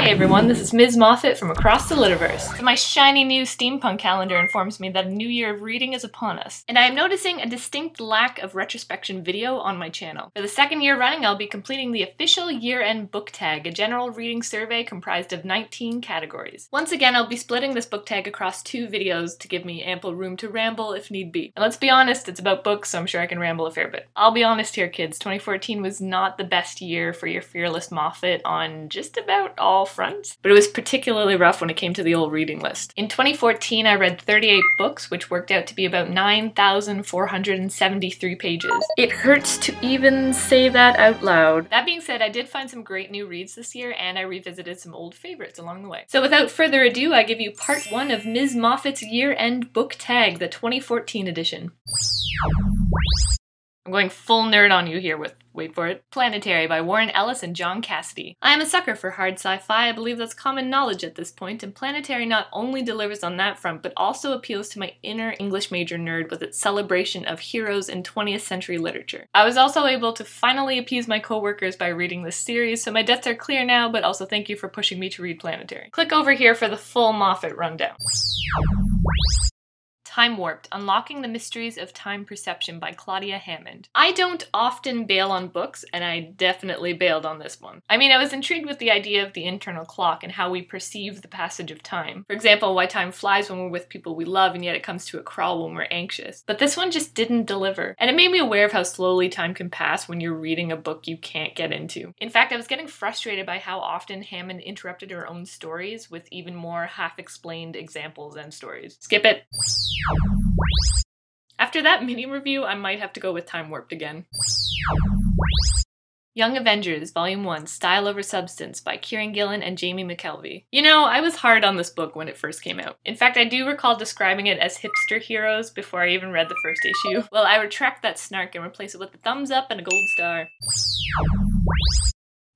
Hey everyone, this is Ms. Moffat from across the Literverse. My shiny new steampunk calendar informs me that a new year of reading is upon us, and I am noticing a distinct lack of retrospection video on my channel. For the second year running, I'll be completing the official year-end book tag, a general reading survey comprised of 19 categories. Once again, I'll be splitting this book tag across 2 videos to give me ample room to ramble if need be. And let's be honest, it's about books, so I'm sure I can ramble a fair bit. I'll be honest here, kids, 2014 was not the best year for your fearless Moffat on just about all fronts, but it was particularly rough when it came to the old reading list. In 2014, I read 38 books, which worked out to be about 9,473 pages. It hurts to even say that out loud. That being said, I did find some great new reads this year, and I revisited some old favorites along the way. So without further ado, I give you part 1 of Ms. Moffat's year-end book tag, the 2014 edition. I'm going full nerd on you here with, wait for it, Planetary by Warren Ellis and John Cassidy. I am a sucker for hard sci-fi. I believe that's common knowledge at this point, and Planetary not only delivers on that front, but also appeals to my inner English major nerd with its celebration of heroes in 20th century literature. I was also able to finally appease my coworkers by reading this series, so my debts are clear now, but also thank you for pushing me to read Planetary. Click over here for the full Moffat rundown. Timewarped, Unlocking the Mysteries of Time Perception by Claudia Hammond. I don't often bail on books, and I definitely bailed on this one. I mean, I was intrigued with the idea of the internal clock and how we perceive the passage of time. For example, why time flies when we're with people we love, and yet it comes to a crawl when we're anxious. But this one just didn't deliver. And it made me aware of how slowly time can pass when you're reading a book you can't get into. In fact, I was getting frustrated by how often Hammond interrupted her own stories with even more half-explained examples and stories. Skip it. After that mini review, I might have to go with Timewarped again. Young Avengers, Volume 1, Style Over Substance by Kieran Gillen and Jamie McKelvey. You know, I was hard on this book when it first came out. In fact, I do recall describing it as hipster heroes before I even read the first issue. Well, I retract that snark and replace it with a thumbs up and a gold star.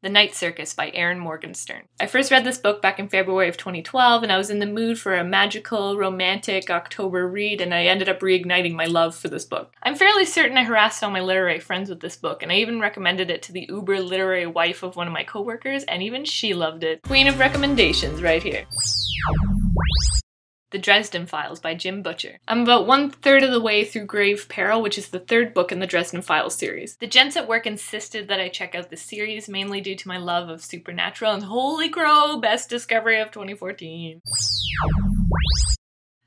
The Night Circus by Erin Morgenstern. I first read this book back in February of 2012, and I was in the mood for a magical, romantic October read, and I ended up reigniting my love for this book. I'm fairly certain I harassed all my literary friends with this book, and I even recommended it to the uber literary wife of one of my coworkers, and even she loved it. Queen of recommendations right here. The Dresden Files by Jim Butcher. I'm about 1/3 of the way through Grave Peril, which is the 3rd book in the Dresden Files series. The gents at work insisted that I check out the series, mainly due to my love of supernatural, and holy crow, best discovery of 2014.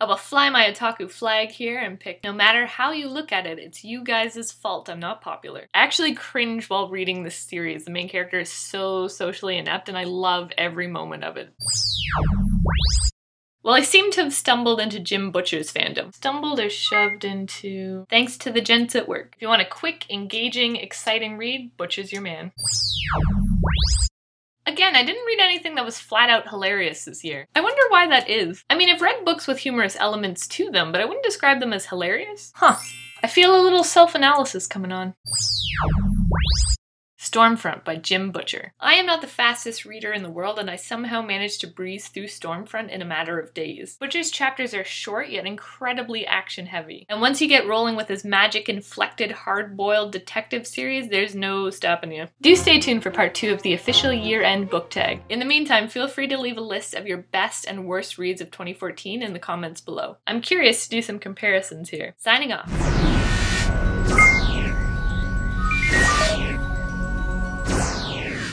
I will fly my Otaku Flag here and pick, no matter how you look at it, it's you guys' fault I'm not popular. I actually cringe while reading this series. The main character is so socially inept, and I love every moment of it. Well, I seem to have stumbled into Jim Butcher's fandom. Stumbled or shoved into... Thanks to the gents at work. If you want a quick, engaging, exciting read, Butcher's your man. Again, I didn't read anything that was flat out hilarious this year. I wonder why that is. I mean, I've read books with humorous elements to them, but I wouldn't describe them as hilarious. Huh. I feel a little self-analysis coming on. Stormfront by Jim Butcher. I am not the fastest reader in the world, and I somehow managed to breeze through Stormfront in a matter of days. Butcher's chapters are short yet incredibly action-heavy, and once you get rolling with his magic-inflected, hard-boiled detective series, there's no stopping you. Do stay tuned for part 2 of the official year-end book tag. In the meantime, feel free to leave a list of your best and worst reads of 2014 in the comments below. I'm curious to do some comparisons here. Signing off.